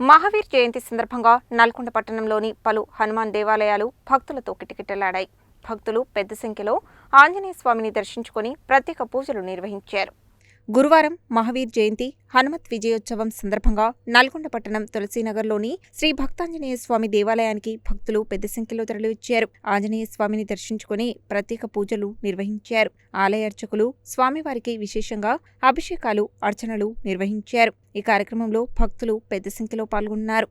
మహావీర్ జయంతి సందర్భంగా నల్గొండ పట్టణంలోని పలు హనుమాన్ దేవాలయాలు భక్తులతో కిటకిటలాడాయి. భక్తులు పెద్ద సంఖ్యలో ఆంజనేయ స్వామిని దర్శించుకొని ప్రత్యేక పూజలు నిర్వహించారు. గురువారం మహావీర్ జయంతి హనుమత్ విజయోత్సవం సందర్భంగా నల్గొండ పట్టణం తులసీనగర్లోని శ్రీ భక్తాంజనేయ స్వామి దేవాలయానికి భక్తులు పెద్ద సంఖ్యలో తరలివచ్చారు. ఆంజనేయ స్వామిని దర్శించుకుని ప్రత్యేక పూజలు నిర్వహించారు. ఆలయ అర్చకులు స్వామివారికి విశేషంగా అభిషేకాలు, అర్చనలు నిర్వహించారు. ఈ కార్యక్రమంలో భక్తులు పెద్ద సంఖ్యలో పాల్గొన్నారు.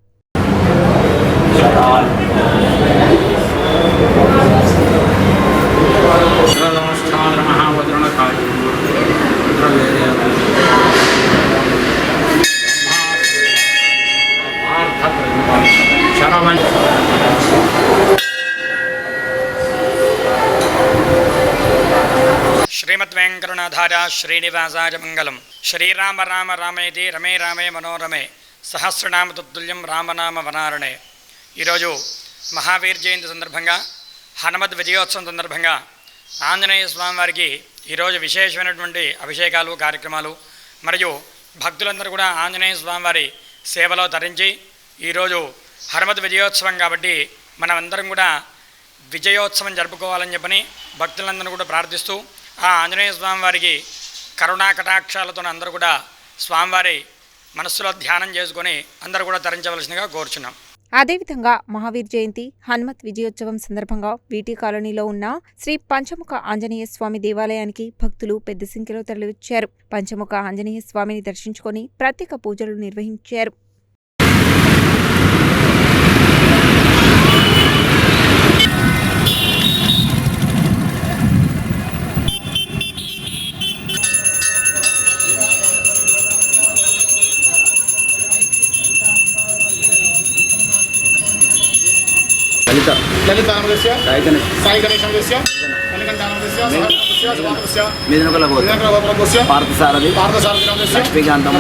श्रीमद्वेंकटनाथाय श्रीनिवासाय मंगलम श्रीराम राम रामेति रमे रामे मनोरमे सहस्रनाम तत्तुल्यं रामनाम वनारणे। ఈరోజు మహావీర్ జయంతి సందర్భంగా హనుమత్ విజయోత్సవం సందర్భంగా ఆంజనేయ స్వామి వారికి ఈరోజు విశేషమైనటువంటి అభిషేకాలు కార్యక్రమాలు మరియు భక్తులందరూ కూడా ఆంజనేయ స్వామి వారి సేవలో తరించి ఈరోజు హనుమత్ విజయోత్సవం కాబట్టి మనమందరం కూడా విజయోత్సవం జరుపుకోవాలని చెప్పని భక్తులందరూ కూడా ప్రార్థిస్తూ ఆ ఆంజనేయ స్వామి వారికి కరుణా కటాక్షాలతో అందరూ కూడా స్వామివారి మనస్సులో ధ్యానం చేసుకొని అందరూ కూడా తరించవలసిందిగా కోరుచున్నాం. అదేవిధంగా మహావీర్ జయంతి హనుమత్ విజయోత్సవం సందర్భంగా వీటీ కాలనీలో ఉన్న శ్రీ పంచముఖ ఆంజనేయ స్వామి దేవాలయానికి భక్తులు పెద్ద సంఖ్యలో తరలివచ్చారు. పంచముఖ ఆంజనేయ స్వామిని దర్శించుకొని ప్రత్యేక పూజలు నిర్వహించారు. ललितानन्दस्य साई गणेशस्य मणिकण्ठानन्दस्य पार्थसारथि लक्ष्मीकान्तम्